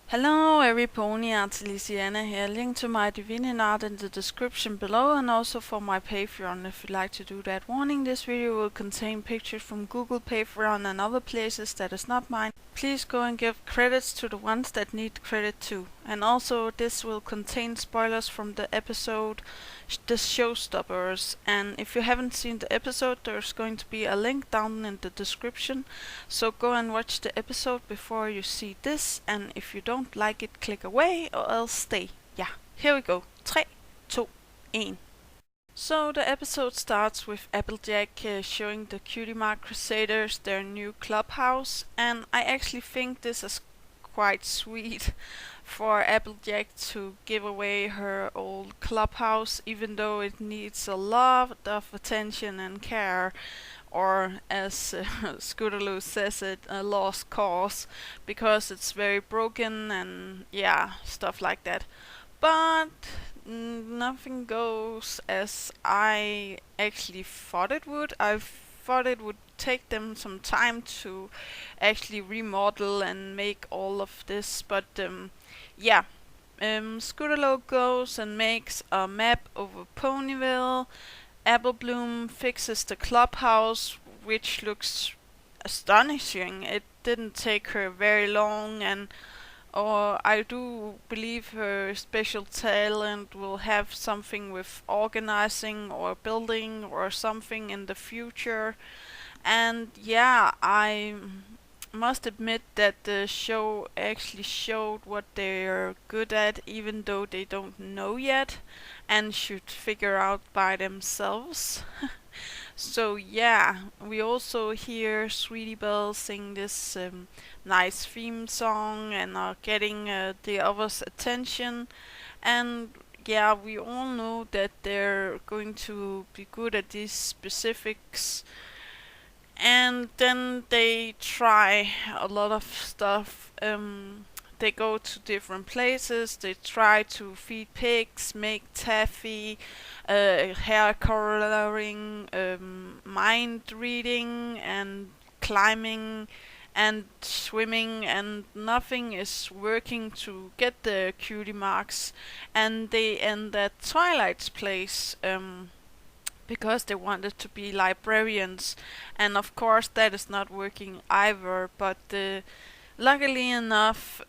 Hello everybody, Artilisiana here. Link to my Divine art in the description below and also for my Patreon if you'd like to do that. Warning, this video will contain pictures from Google, Patreon and other places that is not mine. Please go and give credits to the ones that need credit too. And also this will contain spoilers from the episode The Showstoppers. And if you haven't seen the episode, there's going to be a link down in the description. So go and watch the episode before you see this, and if you don't like it, click away or else stay. Yeah, here we go. 3, 2, 1. So the episode starts with Applejack showing the Cutie Mark Crusaders their new clubhouse, and I actually think this is quite sweet for Applejack to give away her old clubhouse, even though it needs a lot of attention and care, or as Scootaloo says it, a lost cause, because it's very broken and yeah, stuff like that. But nothing goes as I actually thought it would. I thought it would take them some time to actually remodel and make all of this, but yeah. Scootaloo goes and makes a map over Ponyville. Apple Bloom fixes the clubhouse, which looks astonishing. It didn't take her very long, and I do believe her special talent will have something with organizing or building or something in the future. And yeah, I must admit that the show actually showed what they're good at, even though they don't know yet and should figure out by themselves. So yeah, we also hear Sweetie Belle sing this nice theme song and are getting the others' attention. And yeah, we all know that they're going to be good at these specifics, and then they try a lot of stuff. They go to different places, they try to feed pigs, make taffy, hair coloring, mind reading, and climbing and swimming, and nothing is working to get the cutie marks. And they end at Twilight's place, because they wanted to be librarians, and of course that is not working either. But luckily enough,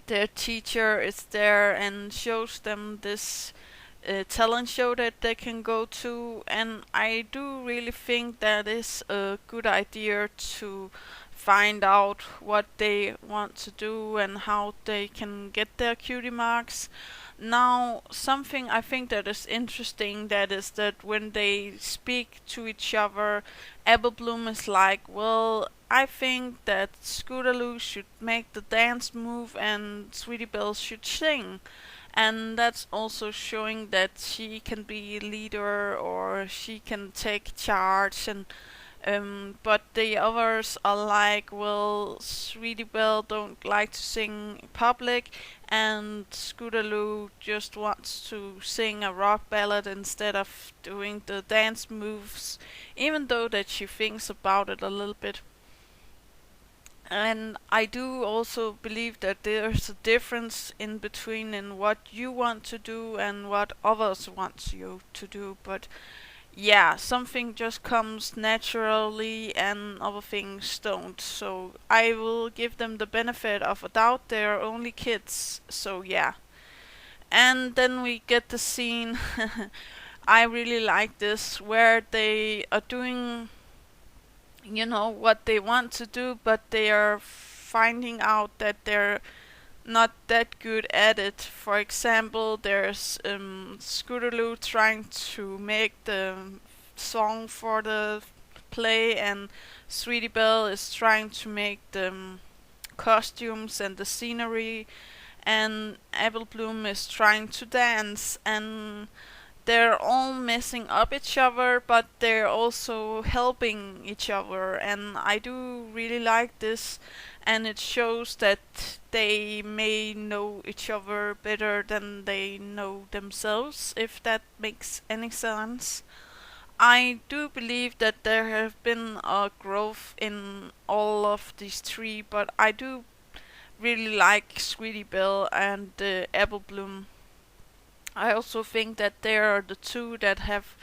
their teacher is there and shows them this talent show that they can go to, and I do really think that is a good idea to find out what they want to do and how they can get their cutie marks. Now, something I think that is interesting, that is that when they speak to each other, Apple Bloom is like, well, I think that Scootaloo should make the dance move and Sweetie Belle should sing. And that's also showing that she can be leader or she can take charge, and but the others are like, well, Sweetie Belle don't like to sing in public, and Scootaloo just wants to sing a rock ballad instead of doing the dance moves, even though that she thinks about it a little bit. And I do also believe that there's a difference in between in what you want to do and what others want you to do. But yeah, something just comes naturally and other things don't. So I will give them the benefit of a doubt. They're only kids. So yeah. And then we get the scene. I really like this, where they are doing, what they want to do, but they are finding out that they're not that good at it. For example, there's Scootaloo trying to make the song for the play, and Sweetie Belle is trying to make the costumes and the scenery, and Apple Bloom is trying to dance, and they're all messing up each other, but they're also helping each other, and I do really like this, and it shows that they may know each other better than they know themselves, if that makes any sense. I do believe that there have been a growth in all of these three, but I do really like Sweetie Belle and Apple Bloom. I also think that they are the two that have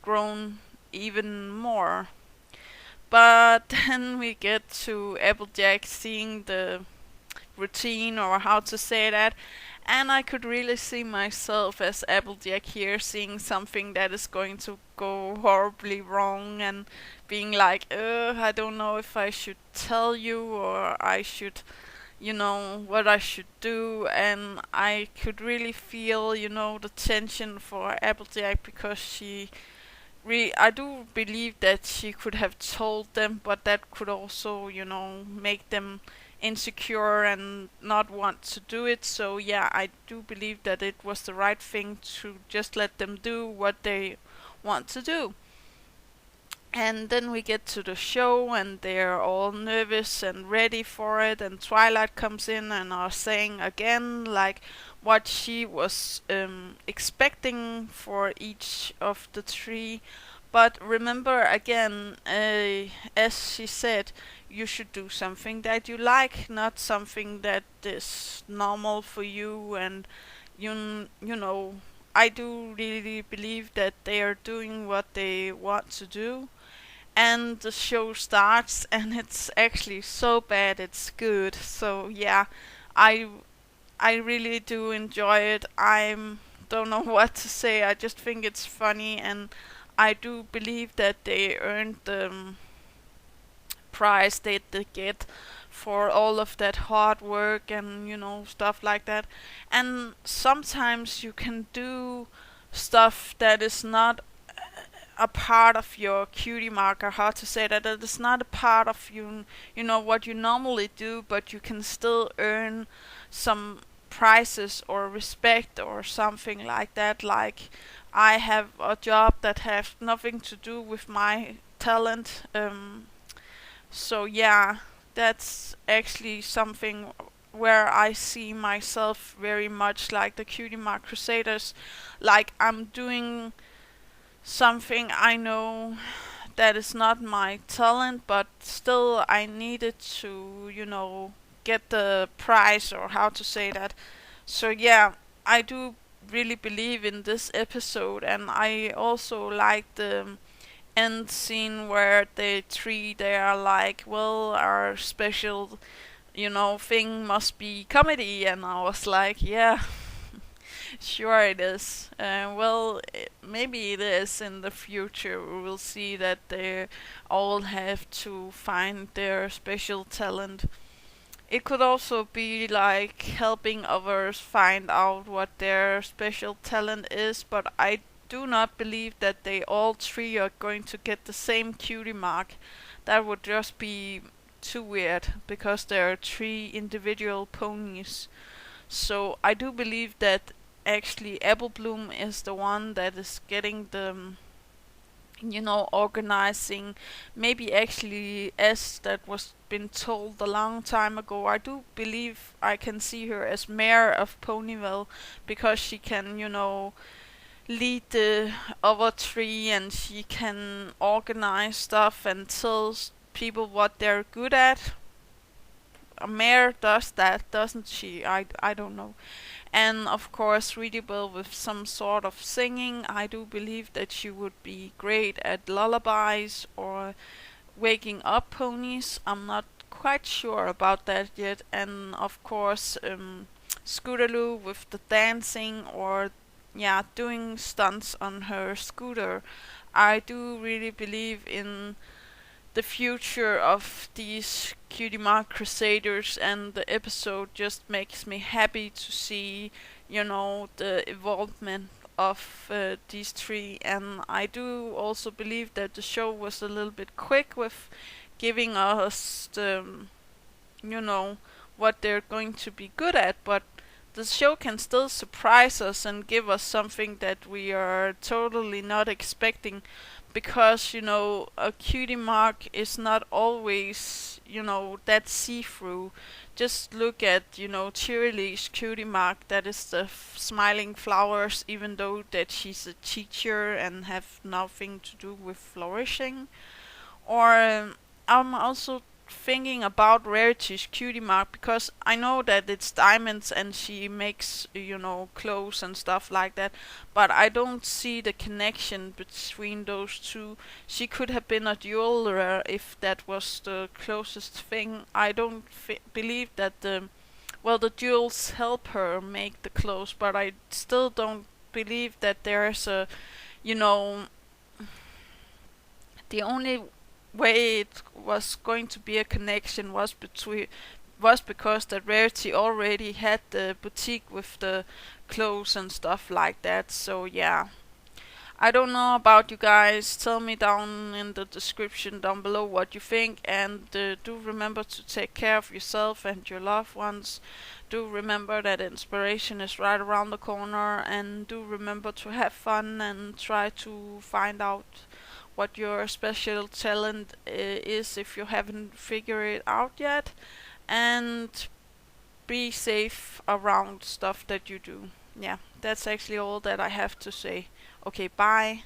grown even more. But then we get to Applejack seeing the routine, or how to say that, and I could really see myself as Applejack here, seeing something that is going to go horribly wrong and being like, I don't know if I should tell you or I should, what I should do. And I could really feel, the tension for Applejack, because I do believe that she could have told them, but that could also, make them insecure and not want to do it. So yeah, I do believe that it was the right thing to just let them do what they want to do. And then we get to the show, and they're all nervous and ready for it, and Twilight comes in and are saying again like what she was expecting for each of the three. But remember again, as she said, you should do something that you like, not something that is normal for you. And you know, I do really believe that they are doing what they want to do. And the show starts, and it's actually so bad it's good. So yeah, I I really do enjoy it. I don't know what to say. I just think it's funny, and I do believe that they earned the prize that they get for all of that hard work and stuff like that. And sometimes you can do stuff that is not a part of your cutie marker, how to say that, it is not a part of what you normally do, but you can still earn some prizes or respect or something like that. Like, I have a job that has nothing to do with my talent. So yeah, that's actually something where I see myself very much like the Cutie Mark Crusaders. Like, I'm doing something I know that is not my talent, but still I needed to, get the prize, or how to say that. So yeah, I do really believe in this episode, and I also like the end scene where they are like, well, our special, thing must be comedy. And I was like, yeah, sure it is. Well, maybe it is in the future. We will see that they all have to find their special talent. It could also be like helping others find out what their special talent is, but I do not believe that they all three are going to get the same cutie mark. That would just be too weird, because there are three individual ponies. So I do believe that actually Apple Bloom is the one that is getting the organizing. Maybe actually, as that was been told a long time ago, I do believe I can see her as mayor of Ponyville, because she can lead the other three, and she can organize stuff and tell people what they're good at. A mayor does that, doesn't she? I don't know. And of course, readable with some sort of singing. I do believe that she would be great at lullabies or waking up ponies. I'm not quite sure about that yet. And of course, Scootaloo with the dancing, or yeah, doing stunts on her scooter. I do really believe in the future of these Cutie Mark Crusaders, and the episode just makes me happy to see, the evolvement of these three. And I do also believe that the show was a little bit quick with giving us the, you know, what they're going to be good at, but the show can still surprise us and give us something that we are totally not expecting, because a cutie mark is not always that see-through. Just look at Cheerilee's cutie mark, that is the smiling flowers, even though that she's a teacher and have nothing to do with flourishing. Or I'm also thinking about Rarity's cutie mark, because I know that it's diamonds and she makes, clothes and stuff like that, but I don't see the connection between those two. She could have been a jeweler if that was the closest thing. I don't believe that the jewels help her make the clothes, but I still don't believe that there's you know, the only way it was going to be a connection was because that Rarity already had the boutique with the clothes and stuff like that. So yeah. I don't know about you guys. Tell me down in the description down below what you think, and do remember to take care of yourself and your loved ones. Do remember that inspiration is right around the corner, and do remember to have fun and try to find out what your special talent is if you haven't figured it out yet, and be safe around stuff that you do. Yeah, that's actually all that I have to say. Okay, bye.